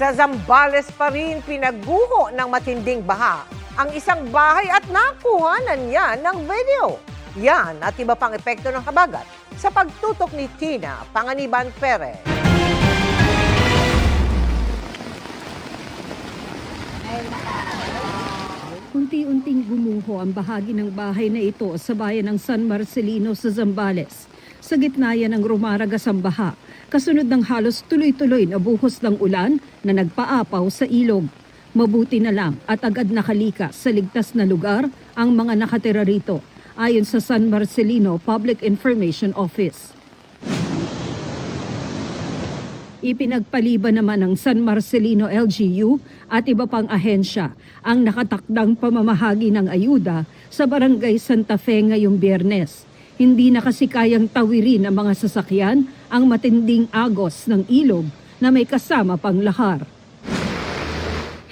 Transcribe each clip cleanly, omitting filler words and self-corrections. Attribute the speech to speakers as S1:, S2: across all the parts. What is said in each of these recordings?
S1: Sa Zambales pa rin pinaguho ng matinding baha ang isang bahay at nakuhanan niya ng video. Yan at iba pang epekto ng habagat sa pagtutok ni Tina Panganiban Perez.
S2: Unti-unting gumuho ang bahagi ng bahay na ito sa bayan ng San Marcelino sa Zambales. Sa gitna yan ng rumaragas ang baha, kasunod ng halos tuloy-tuloy na buhos ng ulan na nagpaapaw sa ilog. Mabuti na lang at agad nakalika sa ligtas na lugar ang mga nakatira rito, ayon sa San Marcelino Public Information Office. Ipinagpaliban naman ng San Marcelino LGU at iba pang ahensya ang nakatakdang pamamahagi ng ayuda sa Barangay Santa Fe ngayong Biyernes. Hindi na kasi kayang tawirin ng mga sasakyan ang matinding agos ng ilog na may kasama pang lahar.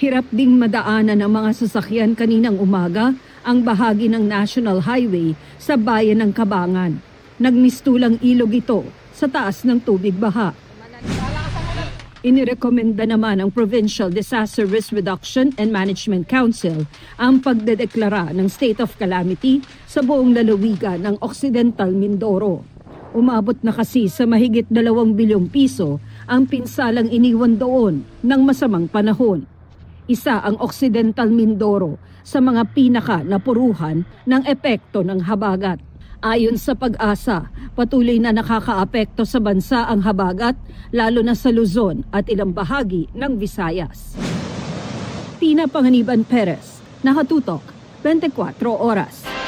S2: Hirap ding madaanan ng mga sasakyan kaninang umaga ang bahagi ng National Highway sa bayan ng Cabangan. Nagmistulang ilog ito sa taas ng tubig baha. Inirekomenda naman ng Provincial Disaster Risk Reduction and Management Council ang pagdedeklara ng state of calamity sa buong lalawigan ng Occidental Mindoro. Umabot na kasi sa mahigit 2 bilyong piso ang pinsalang iniwan doon ng masamang panahon. Isa ang Occidental Mindoro sa mga pinaka napuruhan ng epekto ng habagat. Ayon sa Pag-asa, patuloy na nakakaapekto sa bansa ang habagat, lalo na sa Luzon at ilang bahagi ng Visayas. Tina Panganiban Perez, Nakatutok, 24 Oras.